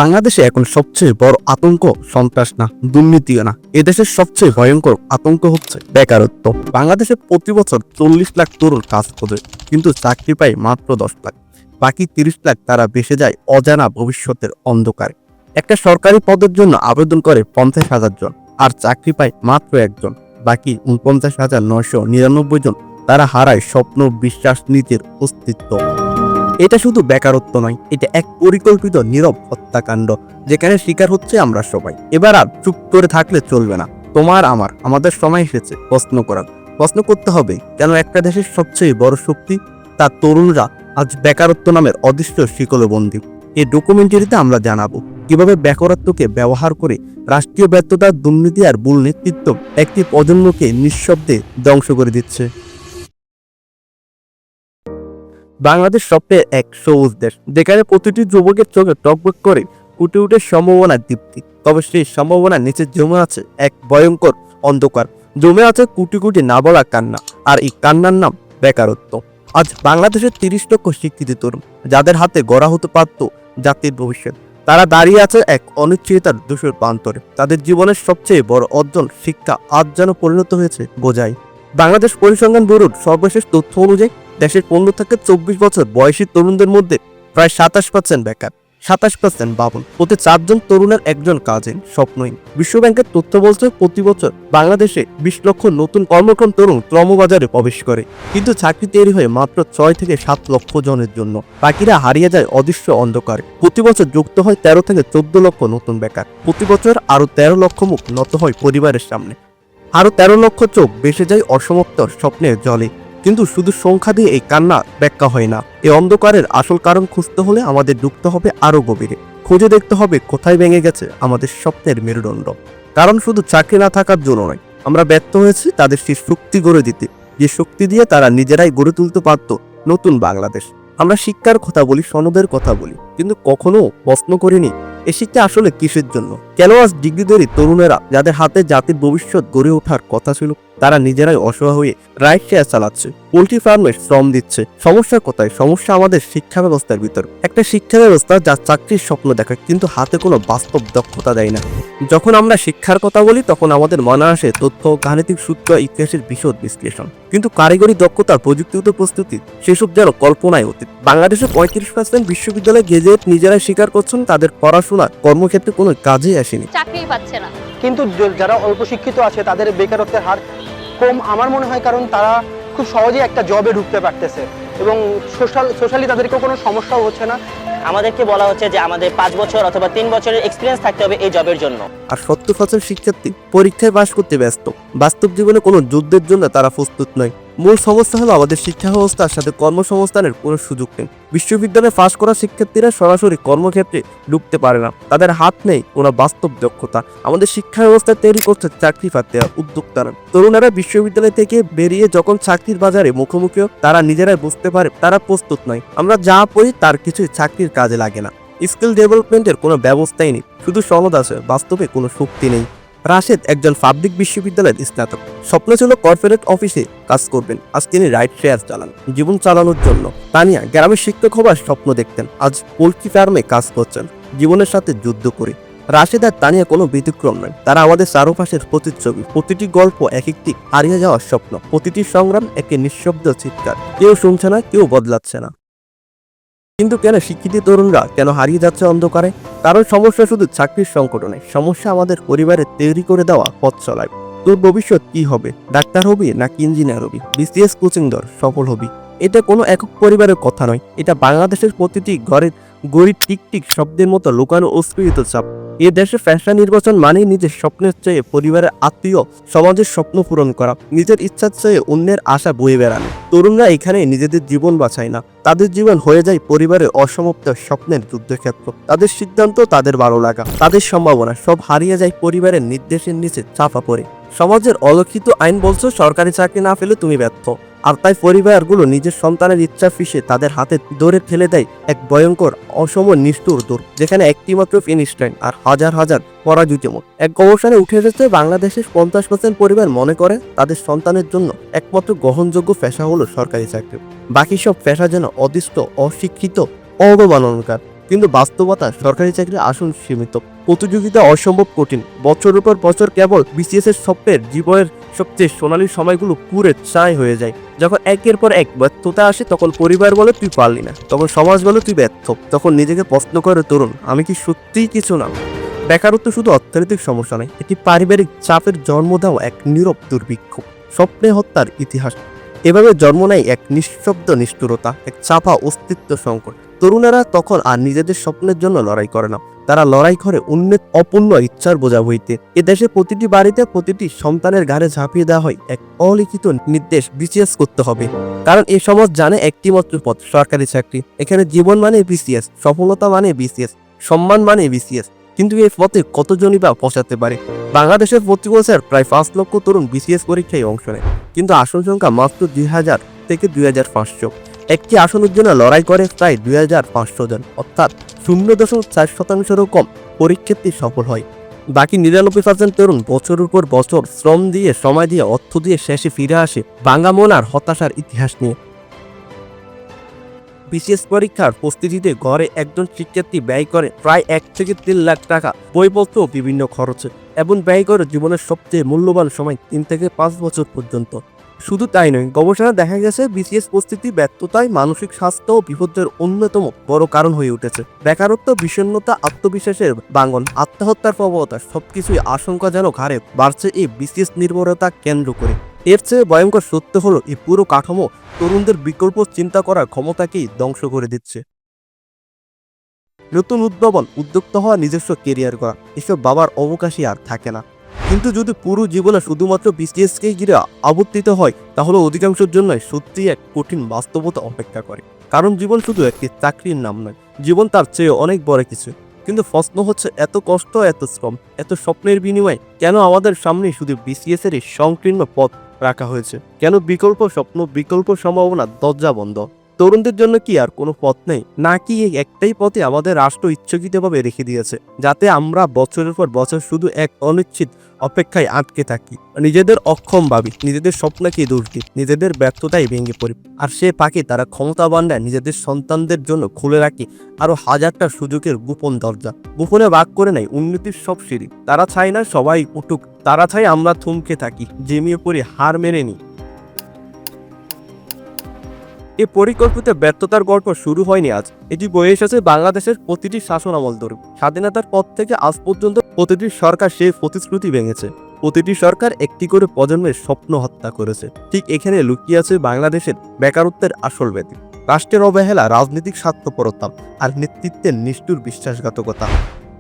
বাংলাদেশে এখন সবচেয়ে বড় আতঙ্ক সন্ত্রাস না, দুর্নীতিও না, এদেশের সবচেয়ে ভয়ঙ্কর আতঙ্ক হচ্ছে বেকারত্ব। বাংলাদেশে প্রতি বছর 40 লাখ তরুণ কাজ খোঁজে, কিন্তু চাকরি পায় মাত্র 10 লাখ। বাকি 30 লাখ তারা ভেসে যায় অজানা ভবিষ্যতের অন্ধকারে। একটা সরকারি পদের জন্য আবেদন করে 50,000 জন, আর চাকরি পায় মাত্র একজন। বাকি 49,999 জন তারা হারায় স্বপ্ন, বিশ্বাস, নিজের অস্তিত্ব। এটা শুধু বেকারত্ব নয়, এটা এক পরিকল্পিত নীরব হত্যাকাণ্ড, যেখানে শিকার হচ্ছে আমরা সবাই। এবার আর চুপ করে থাকলে চলবে না। আমাদের সময় এসেছে প্রশ্ন করতে হবে, কেন একটা দেশের সবচেয়ে বড় শক্তি, তার তরুণরা আজ বেকারত্ব নামের অদৃশ্য শিকলে বন্দী। এই ডকুমেন্টারিতে আমরা জানাবো কিভাবে বেকারত্বকে ব্যবহার করে রাষ্ট্রীয় ব্যর্থতা, দুর্নীতি আর ভুল নেতৃত্ব একটি প্রজন্মকে নিঃশব্দে ধ্বংস করে দিচ্ছে। বাংলাদেশ স্বপ্নের এক সবুজ দেশ, যেখানে প্রতিটি যুবকের চোখে টকবক করে ফুটে উঠে সম্ভাবনার দীপ্তি। তবে সেই সম্ভাবনার নিচে জমে আছে এক ভয়ঙ্কর অন্ধকার, জমে আছে কোটি কোটি না বলা কান্না, আর এই কান্নার নাম বেকারত্ব। আজ বাংলাদেশের 30 লক্ষ শিক্ষিত তরুণ, যাদের হাতে গড়া হতে পারত জাতির ভবিষ্যৎ, তারা দাঁড়িয়ে আছে এক অনিশ্চয়তার ধূসর প্রান্তরে। তাদের জীবনের সবচেয়ে বড় অর্জন শিক্ষা আজ যেন পরিণত হয়েছে বোঝাই। বাংলাদেশ পরিসংখ্যান ব্যুরোর সর্বশেষ তথ্য অনুযায়ী দেশের 15 থেকে 24 বছর বয়সী তরুণদের মধ্যে প্রায় 27% বেকার, 27% বাবুল। প্রতি 4 জন তরুণের একজন কাজের স্বপ্নহীন। বিশ্বব্যাংকের তথ্য বলছে প্রতি বছর বাংলাদেশে 20 লক্ষ নতুন কর্মক্ষম তরুণ শ্রমবাজারে প্রবেশ করে, কিন্তু চাকরি তৈরি হয় মাত্র 6 থেকে 7 লক্ষ জনের জন্য। বাকিরা হারিয়ে যায় অদৃশ্য অন্ধকারে। প্রতি বছর যুক্ত হয় 13 থেকে 14 লক্ষ নতুন বেকার। প্রতি বছর আরো 13 লক্ষ মুখ নত হয় পরিবারের সামনে, আরো 13 লক্ষ চোখ ভেসে যায় অসমাপ্ত স্বপ্নের জলে। কিন্তু শুধু সংখ্যা দিয়ে এই কান্না ব্যাখ্যা হয় না। এই অন্ধকারের আসল কারণ খুঁজতে হলে আমাদের ঢুকতে হবে আরো গভীরে, খুঁজে দেখতে হবে কোথায় ভেঙে গেছে আমাদের স্বপ্নের মেরুদণ্ড। কারণ শুধু চাকরি না থাকার জন্য নয়, আমরা ব্যর্থ হয়েছি তাদের সেই শক্তি গড়ে দিতে, যে শক্তি দিয়ে তারা নিজেরাই গড়ে তুলতে পারত নতুন বাংলাদেশ। আমরা শিক্ষার কথা বলি, সনদের কথা বলি, কিন্তু কখনো প্রশ্ন করিনি এ শিক্ষা আসলে কিসের জন্য? কেন আজ ডিগ্রিধারী তরুণেরা, যাদের হাতে জাতির ভবিষ্যৎ গড়ে ওঠার কথা ছিল, তারা নিজেরাই অসহায় হয়ে রাইড শেয়ার চালাচ্ছে, পোল্ট্রি ফার্মে শ্রম দিচ্ছে? সমস্যা কোথায়? সমস্যা আমাদের শিক্ষা ব্যবস্থার ভিতর। একটা শিক্ষা ব্যবস্থা যা চাকরির স্বপ্ন দেখায়, কিন্তু হাতে কোনো বাস্তব দক্ষতা দেয় না। যখন আমরা শিক্ষার কথা বলি, তখন আমাদের মনে আসে তথ্য, গাণিতিক সূত্র, ইতিহাসের বিশদ বিশ্লেষণ, কিন্তু কারিগরি দক্ষতা, প্রযুক্তিগত প্রস্তুতি, সেসব যেন কল্পনায় অতীত। বাংলাদেশে 35% বিশ্ববিদ্যালয় গ্রাজুয়েট নিজেরাই স্বীকার করছেন তাদের পড়াশোনা কর্মক্ষেত্রে কোনো কাজে আসেনি, চাকরি পাচ্ছে না। কিন্তু যারা অল্প শিক্ষিত আছে তাদের বেকারত্বের হার কম আমার মনে হয়, কারণ তারা খুব সহজেই একটা জবে ঢুকতে পারতেছে এবং সোশ্যালি তাদেরকেও কোনো সমস্যাও হচ্ছে না। আমাদেরকে বলা হচ্ছে যে আমাদের 5 বছর অথবা 3 বছরের এক্সপিরিয়েন্স থাকতে হবে এই জবের জন্য। আর 70% শিক্ষার্থী পরীক্ষায় পাশ করতে ব্যস্ত। বাস্তব জীবনে কোনো যুদ্ধের জন্য তারা প্রস্তুত নয়। মূল সমস্যা হলো আমাদের শিক্ষা ব্যবস্থার সাথে কর্মসংস্থানের কোনো সুযোগ নেই। বিশ্ববিদ্যালয়ে পাশ করা শিক্ষার্থীরা সরাসরি কর্মক্ষেত্রে ঢুকতে পারে না, তাদের হাত নেই কোনো বাস্তব দক্ষতা। আমাদের শিক্ষা ব্যবস্থা তৈরি করছে চাকরি প্রার্থীরা, উদ্যোক্তারা। তরুণেরা বিশ্ববিদ্যালয় থেকে বেরিয়ে যখন চাকরির বাজারে মুখোমুখি, তারা নিজেরাই বুঝতে পারে তারা প্রস্তুত নয়। আমরা যা পড়ি তার কিছুই চাকরির কাজে লাগে না। স্কিল ডেভেলপমেন্টের কোনো ব্যবস্থাই নেই, শুধু সনদ আছে, বাস্তবে কোনো শক্তি নেই। রাশেদ একজন পাবলিক বিশ্ববিদ্যালয়ের স্নাতক, স্বপ্ন ছিল কর্পোরেট অফিসে কাজ করবেন। আজ তিনি রাইড শেয়ার চালান জীবন চালানোর জন্য। তানিয়া গ্রামের শিক্ষক হবার স্বপ্ন দেখতেন, আজ পোল্ট্রি ফার্মে কাজ করছেন জীবনের সাথে যুদ্ধ করে। রাশেদ আর তানিয়া কোনো ব্যতিক্রম নয়, তারা আমাদের চারপাশের প্রতিচ্ছবি। প্রতিটি গল্প এক একটি হারিয়ে যাওয়ার স্বপ্ন, প্রতিটি সংগ্রাম একটি নিঃশব্দ চিৎকার। কেউ শুনছে না, কেউ বদলাচ্ছে না। কিন্তু কেন শিক্ষিত তরুণরা কেন হারিয়ে যাচ্ছে অন্ধকারে? কারণ সমস্যা শুধু চাকরির সংকট নয়, সমস্যা আমাদের পরিবারের তৈরি করে দেওয়া পথ চলায়। তোর ভবিষ্যৎ কি হবে? ডাক্তার হবি নাকি ইঞ্জিনিয়ার হবি? বিসিএস কোচিং ধর, সফল হবি। এটা কোনো একক পরিবারের কথা নয়, এটা বাংলাদেশের প্রতিটি ঘরের গরিব টিকটিক শব্দের মতো লুকানো অস্ফীত চাপ। এ দেশে ফ্যাশন নির্বাচন মানে নিজের স্বপ্নের চেয়ে পরিবারের আত্মীয় সমাজের স্বপ্ন পূরণ করা, নিজের ইচ্ছার চেয়ে অন্যের আশা বয়ে বেড়ানো। তরুণরা এখানে নিজেদের জীবন বাঁচায় না, তাদের জীবন হয়ে যায় পরিবারের অসমাপ্ত স্বপ্নের যুদ্ধক্ষেত্র। তাদের সিদ্ধান্ত, তাদের ভালো লাগা, তাদের সম্ভাবনা সব হারিয়ে যায় পরিবারের নির্দেশের নিচে চাপা পড়ে। সমাজের অলক্ষিত আইন বলছে সরকারি চাকরি না পেলে তুমি ব্যর্থ, আর তাই পরিবারগুলো নিজের সন্তানের ইচ্ছা ফিসে তাদের হাতে দৌড়ে ফেলে দেয় এক ভয়ঙ্কর অসম নিষ্ঠুর দৌড়, যেখানে একটি মাত্র ফিনিশ লাইন আর হাজার হাজার পরাজিত মত। এক গবেষণায় উঠে এসেছে বাংলাদেশের 50% পরিবার মনে করে তাদের সন্তানের জন্য একমাত্র গ্রহণযোগ্য পেশা হলো সরকারি চাকরি। বাকি সব পেশা যেন অদৃষ্ট, অশিক্ষিত, অবমাননাকার। কিন্তু বাস্তবতা সরকারি চাকরির আসন সীমিত, প্রতিযোগিতা অসম্ভব কঠিন। বছরের পর বছর কেবল বিসিএস এর স্বপ্নের জীবনের সবচেয়ে সোনালী সময়গুলো পুরে ছাই হয়ে যায়। যখন একের পর এক ব্যর্থতা আসে তখন পরিবার বলে তুই পারলি না, তখন সমাজ বলে তুই ব্যর্থ, তখন নিজেকে প্রশ্ন করে তরুণ আমি কি সত্যিই কিছু না। বেকারত্ব শুধু অর্থনৈতিক সমস্যা নয়, এটি পারিবারিক চাপের জন্ম দেওয়া এক নীরব দুর্ভিক্ষ, স্বপ্নে হত্যার ইতিহাস। এভাবে জন্ম নেয় এক নিঃশব্দ নিষ্ঠুরতা, এক চাপা অস্তিত্ব সংকট। তরুণেরা তখন আর নিজেদের স্বপ্নের জন্য লড়াই করে না, তারা লড়াই করে অন্যের অপূর্ণ ইচ্ছার বোঝা বইতে। এ দেশে প্রতিটি বাড়িতে প্রতিটি সন্তানের ঘাড়ে ঝাঁপিয়ে দেওয়া হয় এক অলিখিত নির্দেশ, বিসিএস করতে হবে। কারণ এই সমাজ জানে একটি মাত্র পথ, সরকারি চাকরি। এখানে জীবন মানে বিসিএস, সফলতা মানে বিসিএস, সম্মান মানে বিসিএস। কিন্তু এই পথে কতজনই বা পৌঁছাতে পারে? বাংলাদেশের প্রতি বছর প্রায় 5 লক্ষ তরুণ বিসিএস পরীক্ষায় অংশ নেয়, কিন্তু আসন সংখ্যা মাত্র 2000 থেকে 2500। একটি আসনের জন্য লড়াই করে প্রায় 2500 জন, অর্থাৎ 0.4%-এরও কম পরীক্ষার্থী সফল হয়। বাকি 99% তরুণ বছরের পর বছর শ্রম দিয়ে, সময় দিয়ে, অর্থ দিয়ে শেষে ফিরে আসে ভাঙা মন আর হতাশার ইতিহাস নিয়ে। বিসিএস পরীক্ষার প্রস্তুতিতে ঘরে একজন শিক্ষার্থী ব্যয় করে প্রায় 1 থেকে 3 লাখ টাকা বইপত্র ও বিভিন্ন খরচে, এবং ব্যয় করে জীবনের সবচেয়ে মূল্যবান সময় 3 থেকে 5 বছর পর্যন্ত। শুধু তাই নয়, গবেষণা দেখা গেছে বিসিএস প্রস্তুতি ব্যর্থতায় মানসিক স্বাস্থ্য ও বিপদের অন্যতম বড় কারণ হয়ে উঠেছে। বেকারত্ব, বিষণ্ণতা, আত্মবিশ্বাসের ভাঙন, আত্মহত্যার প্রবণতা সবকিছুই আশঙ্কাজনক হারে বাড়ছে এই বিসিএস নির্ভরতা কেন্দ্র করে। এর চেয়ে ভয়ঙ্কর সত্য হলো এই পুরো কাঠামো তরুণদের বিকল্প চিন্তা করার ক্ষমতাকেই ধ্বংস করে দিচ্ছে। নতুন উদ্ভাবন, উদ্যোক্তা হওয়া, নিজস্ব কেরিয়ার করা, এসব বাবার অবকাশই আর থাকে না। কিন্তু যদি পুরো জীবনে শুধুমাত্র বিসিএসকেই ঘিরে আবর্তিত হয়, তাহলে অধিকাংশের জন্য সত্যিই এক কঠিন বাস্তবতা অপেক্ষা করে। কারণ জীবন শুধু একটি চাকরির নাম নয়, জীবন তার চেয়ে অনেক বড় কিছু। কিন্তু প্রশ্ন হচ্ছে, এত কষ্ট, এত শ্রম, এত স্বপ্নের বিনিময়ে কেন আমাদের সামনে শুধু বিসিএস এর সংকীর্ণ পথ রাখা হয়েছে? কেন বিকল্প স্বপ্ন, বিকল্প সম্ভাবনার দরজা বন্ধ? তরুণদের জন্য কি আর কোনো পথ নেই? নাকি এই একটাই পথে আমাদের রাষ্ট্র ইচ্ছাকৃতভাবে রেখে দিয়েছে, যাতে আমরা বছরের পর বছর শুধু এক অনিশ্চিত অপেক্ষায় আটকে থাকি, নিজেদের অক্ষম ভাবি, নিজেদের স্বপ্নকে দোষ দিই, নিজেদের ব্যর্থতায় ভেঙে পড়ি, আর সে পাকে তারা ক্ষমতাবানরা নিজেদের সন্তানদের জন্য খুলে রাখি আরো হাজারটা সুযোগের গোপন দরজা। গোপনে ভাগ করে নেয় উন্নতির সব সিঁড়ি। তারা চায় না সবাই উঠুক, তারা চায় আমরা থমকে থাকি, জেমিয়ে পড়ে হার মেনে নিই। এই পরিকল্পিত ব্যর্থতার গল্প শুরু হয়নি আজ, এটি বয়ে এসেছে বাংলাদেশের প্রতিটি শাসন আমল ধরে। স্বাধীনতার পর থেকে আজ পর্যন্ত প্রতিটি সরকার সেই প্রতিশ্রুতি ভেঙেছে, প্রতিটি সরকার একটি করে প্রজন্মের স্বপ্ন হত্যা করেছে। ঠিক এখানে লুকিয়ে আছে বাংলাদেশের বেকারত্বের আসল ব্যাধি, রাষ্ট্রের অবহেলা, রাজনৈতিক স্বার্থপরতা আর নেতৃত্বের নিষ্ঠুর বিশ্বাসঘাতকতা।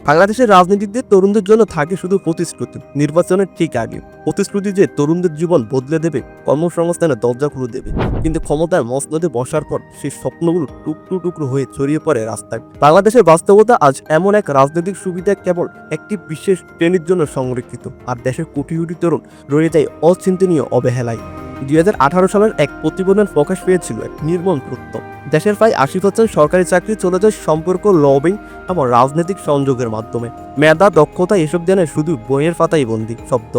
বাংলাদেশের রাজনীতিতে তরুণদের জন্য থাকে শুধু প্রতিশ্রুতি। নির্বাচনের ঠিক আগে প্রতিশ্রুতি যে তরুণদের জীবন বদলে দেবে, কর্মসংস্থানের দরজা খুলে দেবে, কিন্তু ক্ষমতার মসনদে বসার পর সেই স্বপ্নগুলো টুকরো টুকরো হয়ে ছড়িয়ে পড়ে রাস্তায়। বাংলাদেশের বাস্তবতা আজ এমন এক রাজনৈতিক সুবিধা কেবল একটি বিশেষ শ্রেণীর জন্য সংরক্ষিত, আর দেশের কোটি কোটি তরুণ রয়ে যায় অচিন্তনীয় অবহেলায়। 2018 সালের এক প্রতিবেদন প্রকাশ পেয়েছিল এক নির্মম তথ্য। দেশের প্রায় 80% সরকারি চাকরি চলে যায় সম্পর্ক, লবিং এবং রাজনৈতিক সংযোগের মাধ্যমে। মেধা, দক্ষতা এসব জানে শুধু বইয়ের পাতায় বন্দি শব্দ।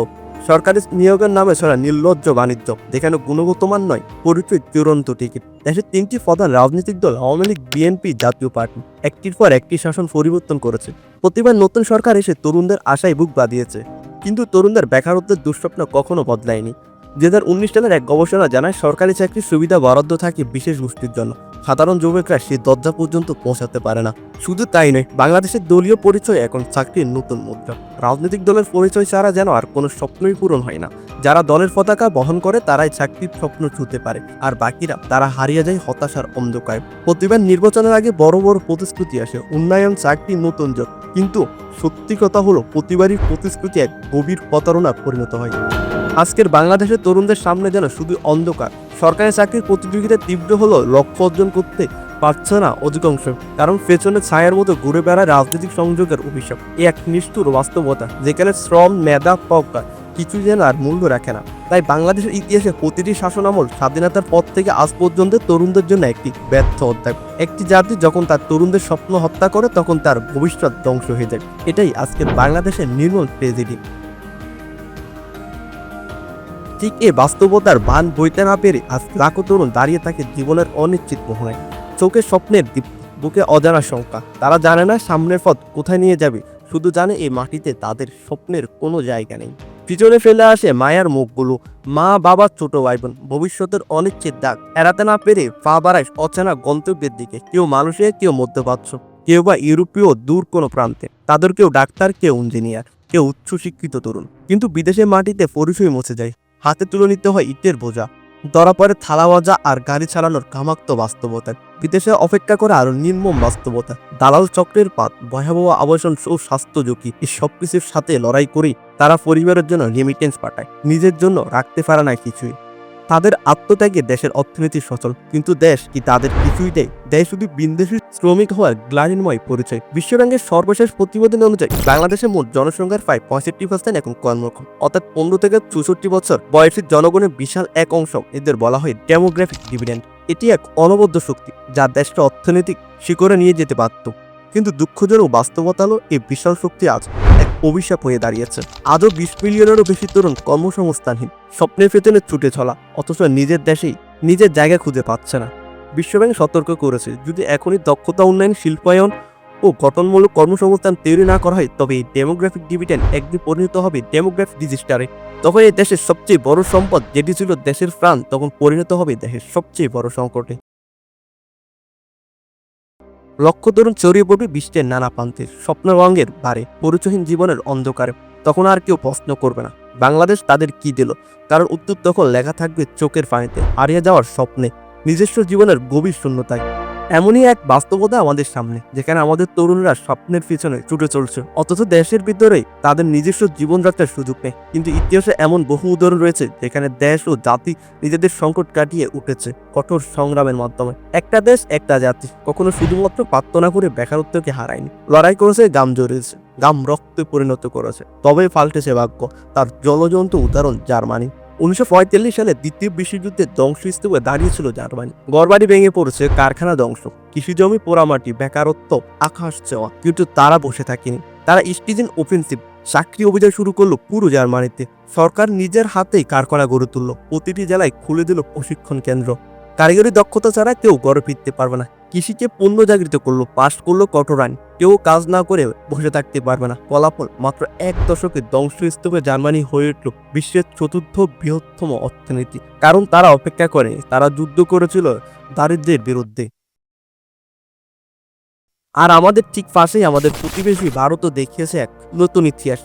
সরকারি নিয়োগের নামে ছড়া নির্লজ্জ বাণিজ্য, যেখানে গুণগত মান নয়, পরিচয় চূড়ান্ত টিকিট। দেশের 3টি প্রধান রাজনৈতিক দল আওয়ামী লীগ, বিএনপি, জাতীয় পার্টি একটির পর একটি শাসন পরিবর্তন করেছে। প্রতিবার নতুন সরকার এসে তরুণদের আশায় বুক বাঁধিয়েছে, কিন্তু তরুণদের বেকারত্বের দুঃস্বপ্ন কখনো বদলায়নি। 2019 সালের এক গবেষণা জানায় সরকারি চাকরির সুবিধা বরাদ্দ থাকে বিশেষ গোষ্ঠীর জন্য, সাধারণ যুবকরা সেই দরজা পর্যন্ত পৌঁছাতে পারে না। শুধু তাই নয়, বাংলাদেশের দলীয় পরিচয় এখন চাকরির নতুন মুদ্রা। রাজনৈতিক দলের পরিচয় ছাড়া যেন আর কোনো স্বপ্নই পূরণ হয় না। যারা দলের পতাকা বহন করে তারাই চাকরির স্বপ্ন ছুঁতে পারে, আর বাকিরা তারা হারিয়ে যায় হতাশার অন্ধকারে। প্রতিবার নির্বাচনের আগে বড় বড় প্রতিশ্রুতি আসে, উন্নয়ন, চাকরি, নতুন জব, কিন্তু সত্যি কথা হলো প্রতিবারই প্রতিশ্রুতি এক গভীর প্রতারণা পরিণত হয়। আজকের বাংলাদেশের তরুণদের সামনে যেন শুধু অন্ধকার। সরকারি চাকরির প্রতিযোগিতা তীব্র হলো, লক্ষ্য অর্জন করতে পারছে না অধিকাংশ, কারণ পেছনে ছায়ার মতো ঘুরে বেড়ায় রাজনৈতিক সংযোগের অভিশাপ। এ এক নিষ্ঠুর বাস্তবতা, যেখানে শ্রম, মেধা, প্রজ্ঞা কিছু যেন আর মূল্য রাখে না। তাই বাংলাদেশের ইতিহাসে প্রতিটি শাসনামল স্বাধীনতার পর থেকে আজ পর্যন্ত তরুণদের জন্য একটি ব্যর্থ অধ্যায়। একটি জাতি যখন তার তরুণদের স্বপ্ন হত্যা করে, তখন তার ভবিষ্যৎ ধ্বংস হয়ে যায়। এটাই আজকের বাংলাদেশের নির্মম ট্র্যাজেডি। ঠিক এই বাস্তবতার ভান বইতে না পেরে আজ লাখো তরুণ দাঁড়িয়ে থাকে জীবনের অনিশ্চিত মোহনায়। চোখের স্বপ্নের দীপ্তি, বুকে অজানা শঙ্কা। তারা জানে না সামনের পথ কোথায় নিয়ে যাবে, শুধু জানে এই মাটিতে তাদের স্বপ্নের কোনো জায়গা নেই। পিছনে ফেলে আসে মায়ার মুখগুলো, মা, বাবা, ছোট ভাই বোন, ভবিষ্যতের অনিশ্চিত দাগ এড়াতে না পেরে পা বাড়ায় অচেনা গন্তব্যের দিকে। কেউ মানুষে, কেউ মধ্যপ্রাচ্য, কেউ বা ইউরোপীয় দূর কোনো প্রান্তে। তাদের কেউ ডাক্তার, কেউ ইঞ্জিনিয়ার, কেউ উচ্চশিক্ষিত তরুণ। কিন্তু বিদেশের মাটিতে পরিচয় মুছে যায়, হাতে তুলে নিতে হয় ইটের বোঝা, ধরা পড়ে থালা ভাজা আর গাড়ি চালানোর কামাক্ত বাস্তবতা। বিদেশে অপেক্ষা করে আরো নির্মম বাস্তবতা, দালাল চক্রের পাত, ভয়াবহ আবাসন ও স্বাস্থ্য ঝুঁকি। এই সবকিছুর সাথে লড়াই করেই তারা পরিবারের জন্য রেমিটেন্স পাঠায়, নিজের জন্য রাখতে পারে না কিছুই। তাদের আত্মত্যাগে দেশের অর্থনীতি সচল, কিন্তু দেশ কি তাদের কিছুই দেয়? দেয় শুধু বিদেশি শ্রমিক হওয়ার গ্লানিময় পরিচয়। বিশ্বব্যাংকের সর্বশেষ প্রতিবেদন অনুযায়ী বাংলাদেশের মোট জনসংখ্যার প্রায় 65% এখন কর্মক্ষম, অর্থাৎ 15 থেকে 64 বছর বয়সী জনগণের বিশাল এক অংশ। এদের বলা হয় ডেমোগ্রাফিক ডিভিডেন্ড। এটি এক অনবদ্য শক্তি যা দেশকে অর্থনৈতিক শিখরে নিয়ে যেতে পারত। কিন্তু দুঃখজনক বাস্তবতা হলো এই বিশাল শক্তি আজ এক অভিশাপ হয়ে দাঁড়িয়েছে। আজও 20 মিলিয়নেরও বেশি তরুণ কর্মসংস্থানহীন, স্বপ্নের পেছনে ছুটে চলা, অথচ নিজের দেশেই নিজের জায়গা খুঁজে পাচ্ছে না। বিশ্বব্যাংক সতর্ক করেছে, যদি এখনই দক্ষতা উন্নয়ন, শিল্পায়ন ও গঠনমূলক কর্মসংস্থান তৈরি না করা হয়, তবে এই ডেমোগ্রাফিক ডিভিডেন্ড একদিন পরিণত হবে ডেমোগ্রাফিক ডিজাস্টারে। তখন এই দেশের সবচেয়ে বড় সম্পদ, যেটি ছিল দেশের প্রাণ, তখন পরিণত হবে দেশের সবচেয়ে বড় সংকটে। লক্ষ্য তরুণ ছড়িয়ে পড়বে বিশ্বের নানা প্রান্তে, স্বপ্নরঙ্গের বারে, পরিচয়হীন জীবনের অন্ধকারে। তখন আর কেউ প্রশ্ন করবে না বাংলাদেশ তাদের কি দিল, কারণ উত্তর তখন লেখা থাকবে চোখের পানিতে, হারিয়ে যাওয়ার স্বপ্নে, নিজস্ব জীবনের গভীর শূন্যতায়। এমনই এক বাস্তবতা আমাদের সামনে, যেখানে আমাদের তরুণরা স্বপ্নের পিছনে ছুটে চলছে, অথচ দেশের ভিতরেই তাদের নিজস্ব জীবনযাত্রার সুযোগ নেই। কিন্তু ইতিহাসে এমন বহু উদাহরণ রয়েছে যেখানে দেশ ও জাতি নিজেদের সংকট কাটিয়ে উঠেছে কঠোর সংগ্রামের মাধ্যমে। একটা দেশ, একটা জাতি কখনো শুধুমাত্র প্রার্থনা করে বেকারত্বকে হারায়নি, লড়াই করেছে, গাম জড়িয়েছে, গাম রক্তে পরিণত করেছে, তবেই পাল্টেছে ভাগ্য। তার জলজন্ত উদাহরণ জার্মানি। 1945 সালে দ্বিতীয় বিশ্বযুদ্ধের ধ্বংসস্তূপে দাঁড়িয়েছিল জার্মানি। ঘরবাড়ি ভেঙে পড়েছে, কারখানা ধ্বংস, কৃষিজমি পোড়ামাটি, বেকারত্ব আকাশ ছোঁয়া। কিন্তু তারা বসে থাকেনি, তারা স্টিজেন অফেন্সিভ চাকরি অভিযান শুরু করলো পুরো জার্মানিতে। সরকার নিজের হাতেই কারখানা গড়ে তুললো, প্রতিটি জেলায় খুলে দিল প্রশিক্ষণ কেন্দ্র। কারিগরি দক্ষতা ছাড়া কেউ ঘরে ফিরতে পারবে না। কৃষিকে পণ্য জাগৃত করলো, পাশ করলো কঠোর আইন, কেউ কাজ না করে বসে থাকতে পারবে না। ফলাফল, মাত্র এক দশকে ধ্বংসস্তূপে জার্মানি হয়ে উঠল বিশ্বের চতুর্থ বৃহত্তম অর্থনীতি। কারণ তারা অপেক্ষা করেনি, তারা যুদ্ধ করেছিল দারিদ্র্যের বিরুদ্ধে। আর আমাদের ঠিক পাশেই আমাদের প্রতিবেশী ভারতও দেখিয়েছে এক নতুন ইতিহাস।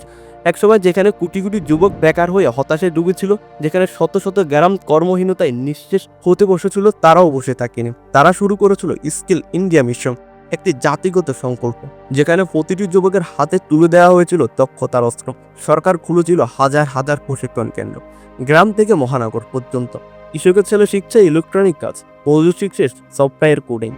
একসময় যেখানে কোটি কোটি যুবক বেকার হয়ে হতাশে ডুবেছিল, যেখানে শত শত গ্রাম কর্মহীনতায় নিঃশেষ হতে বসেছিল, তারাও বসে থাকেনি। তারা শুরু করেছিল স্কিল ইন্ডিয়া মিশন, একটি জাতিগত সংকল্প, যেখানে প্রতিটি যুবকের হাতে তুলে দেওয়া হয়েছিল দক্ষতার অস্ত্র। সরকার খুলেছিল হাজার হাজার প্রশিক্ষণ কেন্দ্র, গ্রাম থেকে মহানগর পর্যন্ত। কৃষকের ছেলে শিখছে ইলেকট্রনিক কাজ, মজুর শিখছে সফটওয়্যার কোডিং।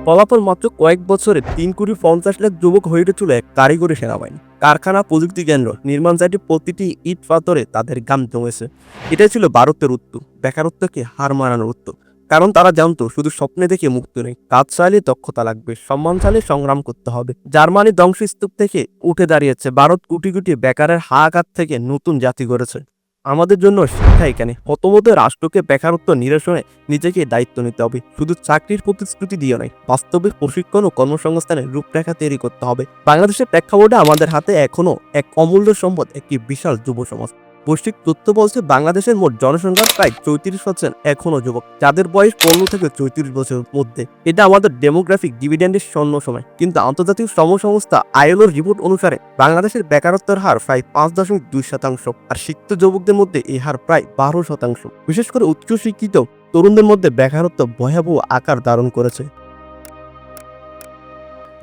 ফলাফল, মাত্র কয়েক বছরে 3,50,00,000 যুবক হয়ে উঠেছিল এক কারিগরি সেনাবাহিনী। কারখানা, প্রযুক্তি কেন্দ্র, নির্মাণ সাইটে প্রতিটি ইট পাথরে তাদের গাম জমেছে। এটাই ছিল ভারতের উত্তর, বেকারত্বকে হার মানানোর উত্তর। কারণ তারা জানতো শুধু স্বপ্নে দেখে মুক্ত নেই, কাজ চাইলে দক্ষতা লাগবে, সম্মান চাইলে সংগ্রাম করতে হবে। জার্মানি ধ্বংসস্তূপ থেকে উঠে দাঁড়িয়েছে, ভারত কোটি কোটি বেকারের হাহাকার থেকে নতুন জাতি গড়েছে। আমাদের জন্য শিক্ষা এখানে, প্রথমত রাষ্ট্রকে বেকারত্ব নিরসনে নিজেকে দায়িত্ব নিতে হবে। শুধু চাকরির প্রতিশ্রুতি দিয়ে নয়, বাস্তবিক প্রশিক্ষণ ও কর্মসংস্থানের রূপরেখা তৈরি করতে হবে। বাংলাদেশের প্রেক্ষাপটে আমাদের হাতে এখনো এক অমূল্য সম্পদ, একটি বিশাল যুব সমাজ। বৈশ্বিক তথ্য বলছে বাংলাদেশের মোট জনসংখ্যার প্রায় 34% এখনো যুবক, যাদের বয়স 15 থেকে 34 বছরের মধ্যে। এটা আমাদের ডেমোগ্রাফিক ডিভিডেন্ডের স্বর্ণ সময়। কিন্তু আন্তর্জাতিক শ্রম সংস্থা আইএলওর রিপোর্ট অনুসারে বাংলাদেশের বেকারত্বের হার প্রায় 5.2%, আর শিক্ষিত যুবকদের মধ্যে এই হার প্রায় 12%। বিশেষ করে উচ্চশিক্ষিত তরুণদের মধ্যে বেকারত্ব ভয়াবহ আকার ধারণ করেছে।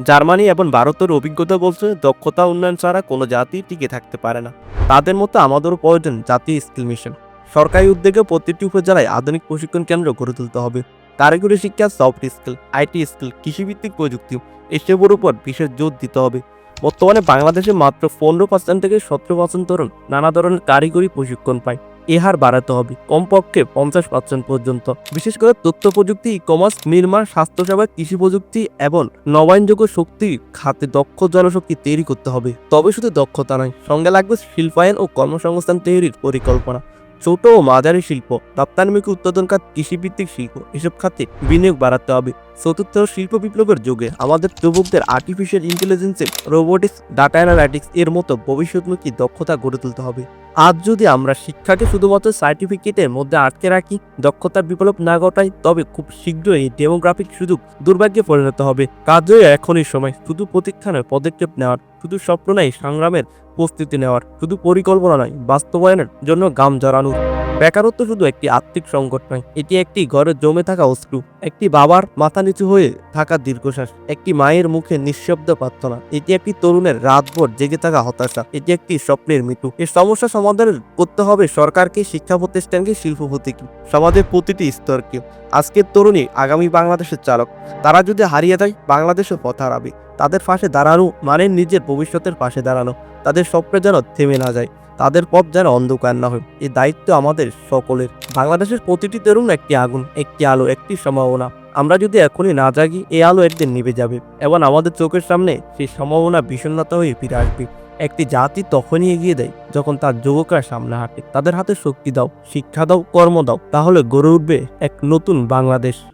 জার্মানি এবং ভারতের অভিজ্ঞতা বলছে দক্ষতা উন্নয়ন ছাড়া কোনো জাতি টিকে থাকতে পারে না। তাদের মতো আমাদেরও প্রয়োজন জাতীয় স্কিল মিশন। সরকারি উদ্যোগে প্রতিটি উপজেলায় আধুনিক প্রশিক্ষণ কেন্দ্র গড়ে তুলতে হবে। কারিগরি শিক্ষা, সফট স্কিল, আইটি স্কিল, কৃষিভিত্তিক প্রযুক্তি এসবের উপর বিশেষ জোর দিতে হবে। বর্তমানে বাংলাদেশে মাত্র 15% থেকে 17% তরুণ নানা ধরনের কারিগরি প্রশিক্ষণ পায়। এ হার বাড়াতে হবে কমপক্ষে 50% পর্যন্ত। বিশেষ করে তথ্য প্রযুক্তি, ই কমার্স, নির্মাণ, স্বাস্থ্যসেবা, কৃষি প্রযুক্তি এবং নবায়নযোগ্য শক্তি খাতে দক্ষ জনশক্তি তৈরি করতে হবে। তবে শুধু দক্ষতা নয়, সঙ্গে লাগবে শিল্পায়ন ও কর্মসংস্থান তৈরির পরিকল্পনা। ছোট ও মাঝারি শিল্প, রপ্তানিমুখী উৎপাদন খাত, কৃষিভিত্তিক শিল্প, এসব খাতে বিনিয়োগ বাড়াতে হবে। চতুর্থ শিল্প বিপ্লবের যুগে আমাদের যুবকদের আর্টিফিশিয়াল ইন্টেলিজেন্সে, রোবোটিক্স, ডাটা অ্যানালাইটিক্স এর মতো ভবিষ্যৎমুখী দক্ষতা গড়ে তুলতে হবে। আজ যদি আমরা শিক্ষাকে শুধুমাত্র সার্টিফিকেটের মধ্যে আটকে রাখি, দক্ষতার বিপ্লব না ঘটাই, তবে খুব শীঘ্রই এই ডেমোগ্রাফিক সুযোগ দুর্ভাগ্যে পরিণত হবে। কাজেই এখনই সময় শুধু প্রতীক্ষা নয় পদক্ষেপ নেওয়ার, শুধু স্বপ্ন নয় সংগ্রামের প্রস্তুতি নেওয়ার, শুধু পরিকল্পনা নয় বাস্তবায়নের জন্য গাম জড়ানোর। বেকারত্ব শুধু একটি আর্থিক সংকট নয়, এটি একটি ঘরে জমে থাকা অশ্রু, একটি বাবার মাথা নিচু হয়ে থাকা দীর্ঘশ্বাস, একটি মায়ের মুখে নিঃশব্দ প্রার্থনা, এটি একটি তরুণের রাতভর জেগে থাকা হতাশা, এটি একটি স্বপ্নের মৃত্যু। এই সমস্যা সমাধান করতে হবে সরকারকে, শিক্ষা প্রতিষ্ঠানকে, শিল্পপতিকে, সমাজের প্রতিটি স্তরকে। আজকের তরুণী আগামী বাংলাদেশের চালক। তারা যদি হারিয়ে যায়, বাংলাদেশও পথ হারাবে। তাদের পাশে দাঁড়ানো মানে নিজের ভবিষ্যতের পাশে দাঁড়ানো। তাদের স্বপ্ন যেন থেমে না যায়, তাদের পথ যেন অন্ধকার না হয়। এই দায়িত্ব আমাদের সকলের। বাংলাদেশের প্রতিটি তরুণ একটি আগুন, একটি আলো, একটি সম্ভাবনা। আমরা যদি এখনই না জাগি, এই আলো একদিন নিভে যাবে এবং আমাদের চোখের সামনে সেই সম্ভাবনা বিষণ্ণতা হয়ে ফিরে আসবে। একটি জাতি তখনই এগিয়ে দেয় যখন তার যুবকরা সামনে হাঁটে। তাদের হাতে শক্তি দাও, শিক্ষা দাও, কর্ম দাও, তাহলে গড়ে উঠবে এক নতুন বাংলাদেশ।